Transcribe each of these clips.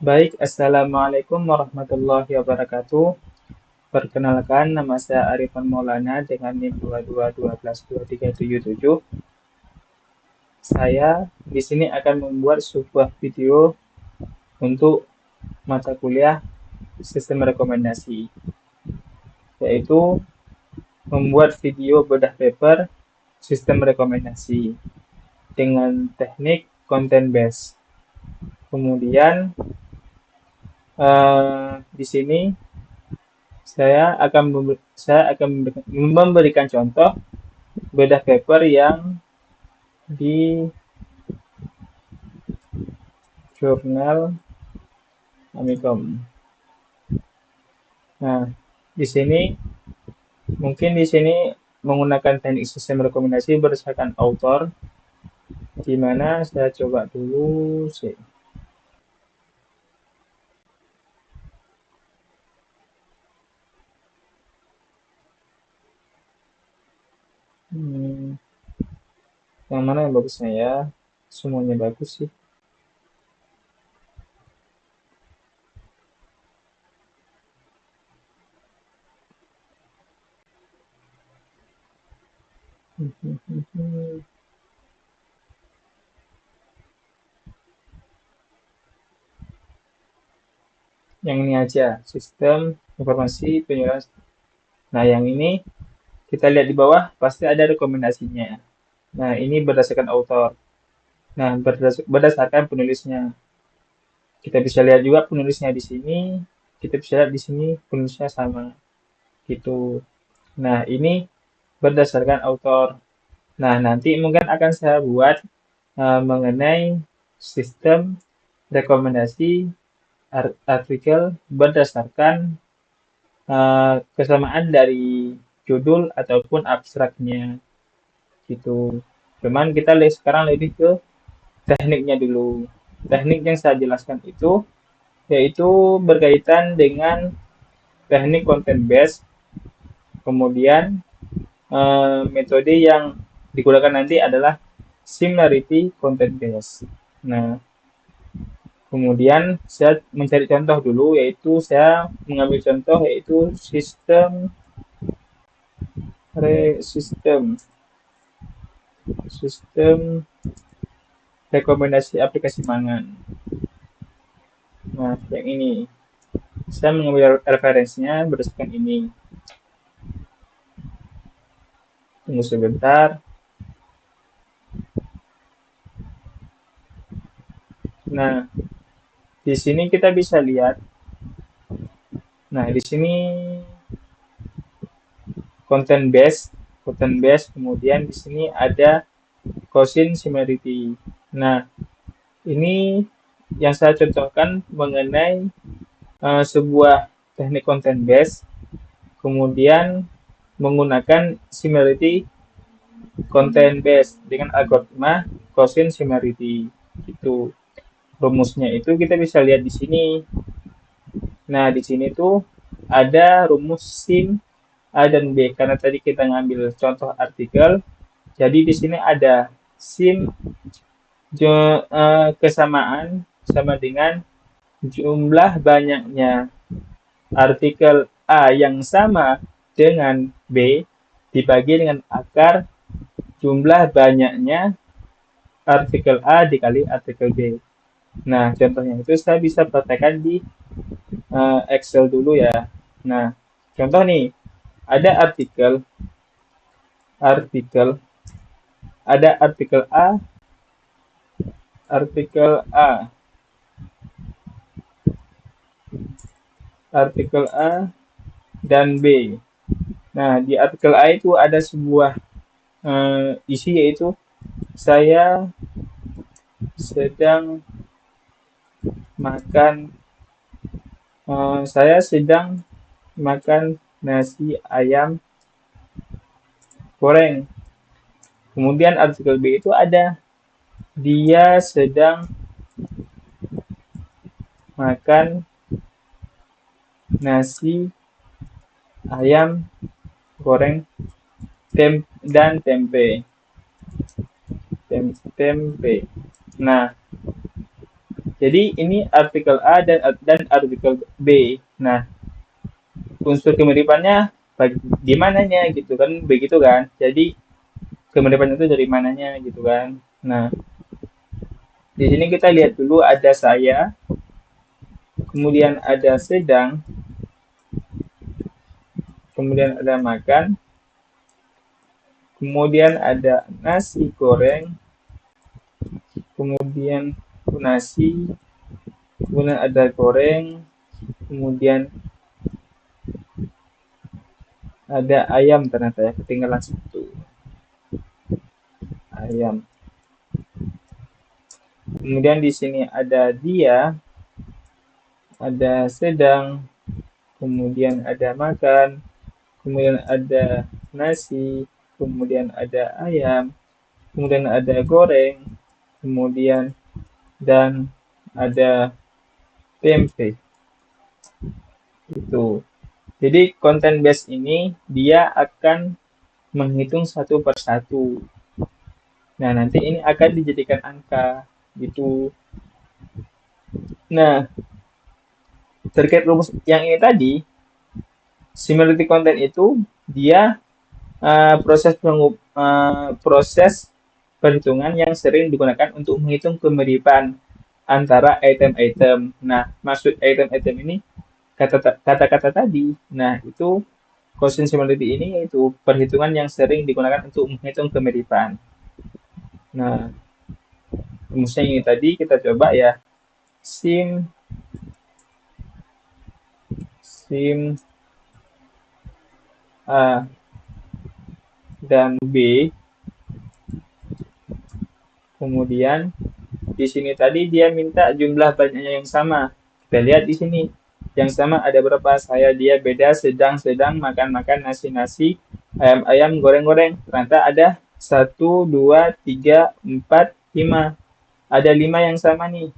Baik, Assalamualaikum warahmatullahi wabarakatuh. Perkenalkan, nama saya Arifan Maulana dengan NIM 2212123777. Saya di sini akan membuat sebuah video untuk mata kuliah sistem rekomendasi, yaitu membuat video bedah paper sistem rekomendasi dengan teknik content based. Kemudian di sini saya akan memberikan contoh bedah paper yang di jurnal Amikom. Nah, di sini menggunakan teknik sistem rekomendasi berdasarkan author, di mana saya coba dulu sih. Yang mana yang bagusnya ya? Semuanya bagus sih. Yang ini aja, sistem informasi penjualan. Nah, yang ini kita lihat di bawah pasti ada rekomendasinya. Nah, ini berdasarkan author. Nah, berdasarkan penulisnya. Kita bisa lihat juga penulisnya di sini. Kita bisa lihat di sini penulisnya sama. Gitu. Nah, ini berdasarkan author. Nah, nanti mungkin akan saya buat mengenai sistem rekomendasi artikel berdasarkan kesamaan dari judul ataupun abstraknya gitu. Cuman kita sekarang lebih ke tekniknya dulu. Teknik yang saya jelaskan itu yaitu berkaitan dengan teknik content based, kemudian metode yang digunakan nanti adalah similarity content based. Nah, kemudian saya mencari contoh dulu, yaitu saya mengambil contoh yaitu sistem rekomendasi aplikasi mangan. Nah, yang ini saya mengambil referensinya berdasarkan ini. Tunggu sebentar. Nah, di sini kita bisa lihat. Nah, di sini content based, kemudian di sini ada Cousin similarity. Nah, ini yang saya contohkan mengenai sebuah teknik content based, kemudian menggunakan similarity content based dengan algoritma Cousin similarity. Itu rumusnya itu kita bisa lihat di sini. Nah, di sini tuh ada rumus sim A dan B karena tadi kita ngambil contoh artikel. Jadi di sini ada sim kesamaan sama dengan jumlah banyaknya artikel A yang sama dengan B dibagi dengan akar jumlah banyaknya artikel A dikali artikel B. Nah, contohnya itu saya bisa praktekkan di Excel dulu ya. Nah, contoh nih, ada artikel ada artikel A, artikel A dan B. Nah, di artikel A itu ada sebuah isi, yaitu saya sedang makan nasi ayam goreng. Kemudian artikel B itu ada dia sedang makan nasi ayam goreng dan tempe. Nah, Jadi ini artikel A dan artikel B. Nah, unsur kemiripannya di mananya gitu kan, begitu kan. Jadi kemiripan itu dari mananya gitu kan. Nah, di sini kita lihat dulu ada saya, kemudian ada sedang, kemudian ada makan, kemudian ada nasi goreng, kemudian nasi, kemudian ada goreng, kemudian ada ayam ternyata ya, ketinggalan satu ayam. Kemudian di sini ada dia, ada sedang, kemudian ada makan, kemudian ada nasi, kemudian ada ayam, kemudian ada goreng, kemudian dan ada tempe. Itu. Jadi konten base ini dia akan menghitung satu per satu. Nah, nanti ini akan dijadikan angka gitu. Nah, terkait rumus yang ini tadi, similarity content itu dia proses perhitungan yang sering digunakan untuk menghitung kemiripan antara item-item. Nah, maksud item-item ini kata-kata tadi. Nah, itu quotient similarity ini yaitu perhitungan yang sering digunakan untuk menghitung kemiripan. Nah, rumusnya ini tadi kita coba ya. Sim A dan B. Kemudian di sini tadi dia minta jumlah banyaknya yang sama. Kita lihat di sini. Yang sama ada berapa? Saya, dia, beda, sedang, makan, nasi, ayam, goreng. Ternyata ada 1, 2, 3, 4, 5. Ada 5 yang sama nih.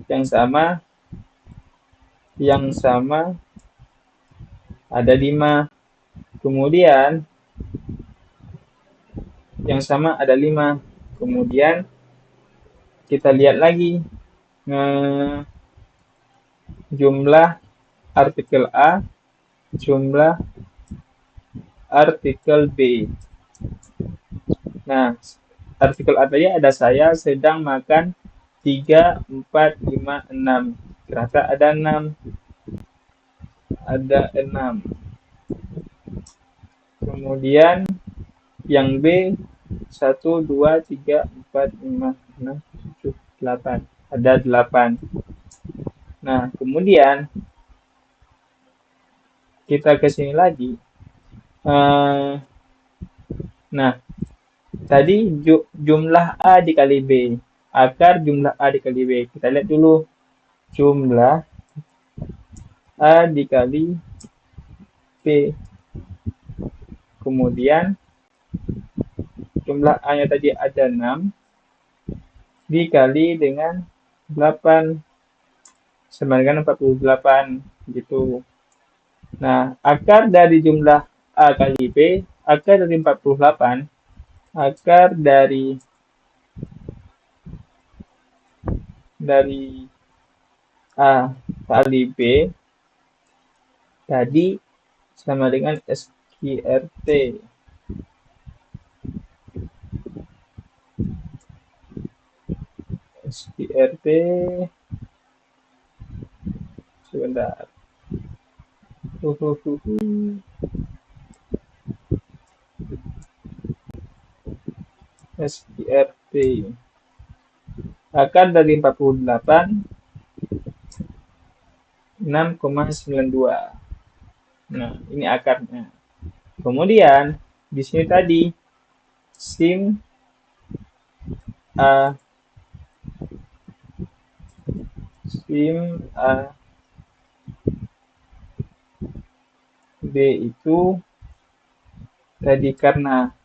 Yang sama ada 5. Kemudian yang sama ada 5. Kemudian kita lihat lagi jumlah artikel A, jumlah artikel B. Nah, artikel A tadi ada saya, sedang, makan, 3, 4, 5, 6. Ternyata ada 6. Kemudian yang B 1, 2, 3, 4, 5, 6, 7, 8. Ada 8. Nah, kemudian kita ke sini lagi. Nah, tadi jumlah A dikali B. Akar jumlah A dikali B. Kita lihat dulu. Jumlah A dikali B. Kemudian jumlah A-nya tadi ada 6 dikali dengan 8 sama dengan 48 gitu. Nah, akar dari jumlah A kali B, akar dari 48, akar dari A kali B tadi sama dengan SQRT. SQRT sebentar. SQRT akar dari 48 6,92. Nah, ini akarnya. Kemudian di sini tadi sim A B itu tadi karena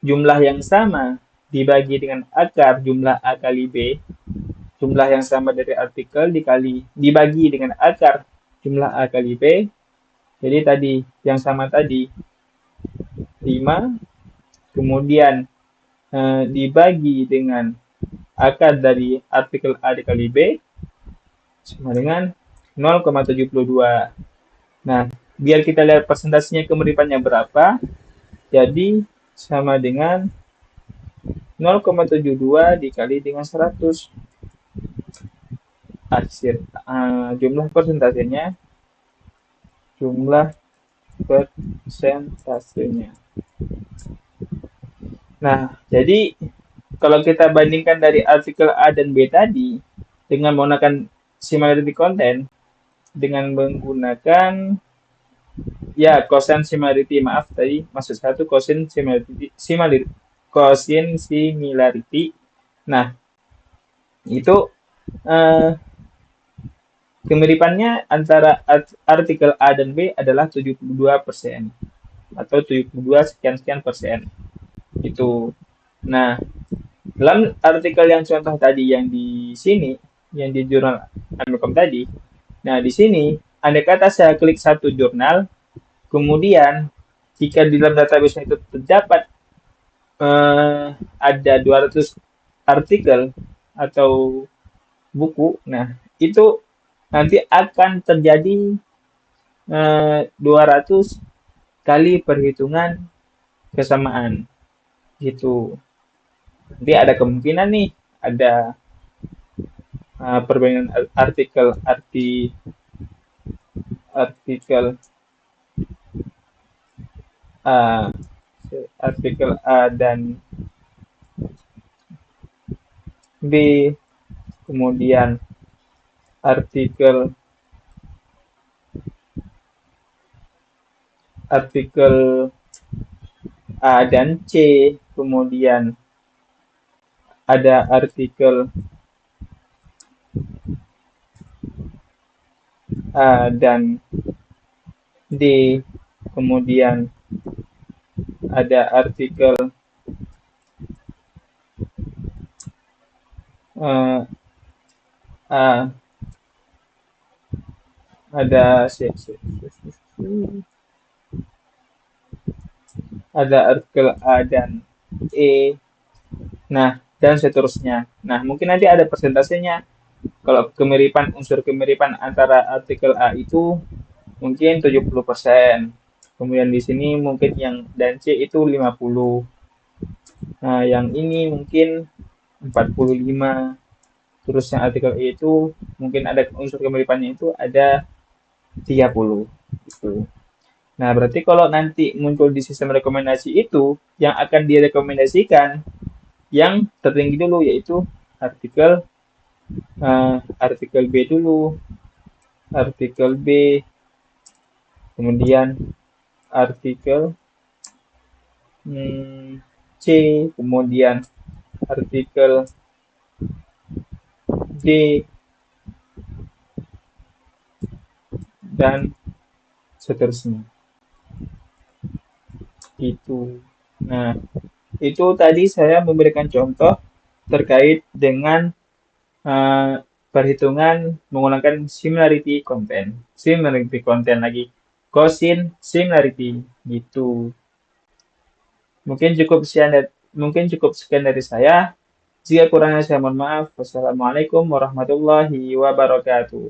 jumlah yang sama dibagi dengan akar jumlah A kali B, jumlah yang sama dari artikel dibagi dengan akar jumlah A kali B. Jadi tadi yang sama tadi 5, kemudian dibagi dengan akar dari artikel A dikali B sama dengan 0,72. Nah, biar kita lihat persentasenya kemiripannya berapa, jadi sama dengan 0,72 dikali dengan 100. Jumlah persentasenya, jumlah persentasenya. Nah, jadi kalau kita bandingkan dari artikel A dan B tadi dengan menggunakan similarity content, dengan menggunakan ya quotient similarity, maaf tadi maksud satu quotient similarity. Nah, itu eh, kemiripannya antara artikel A dan B adalah 72% atau 72 sekian-sekian persen. Itu. Nah, dalam artikel yang contoh tadi yang di sini, yang di jurnal Americom tadi, nah di sini, andai kata saya klik satu jurnal, kemudian jika di dalam database itu terdapat ada 200 artikel atau buku, nah itu nanti akan terjadi 200 kali perhitungan kesamaan gitu. Nanti ada kemungkinan nih ada perbandingan artikel A artikel A dan B, kemudian artikel A dan C, kemudian ada artikel A dan D, kemudian ada artikel A, ada artikel A dan E, nah dan seterusnya. Nah mungkin nanti ada persentasenya. Kalau unsur kemiripan antara artikel A itu mungkin 70%. Kemudian di sini mungkin yang dan C itu 50. Nah, yang ini mungkin 45. Terus yang artikel E itu mungkin ada unsur kemiripannya itu ada 30 gitu. Nah, berarti kalau nanti muncul di sistem rekomendasi itu yang akan direkomendasikan yang tertinggi dulu yaitu artikel B dulu, artikel B, kemudian artikel C, kemudian artikel D, dan seterusnya. Itu. Nah, itu tadi saya memberikan contoh terkait dengan perhitungan menggunakan similarity content. Similarity content lagi. Quotient similarity gitu. Mungkin cukup sekian dari saya. Jika kurangnya saya mohon maaf. Wassalamualaikum warahmatullahi wabarakatuh.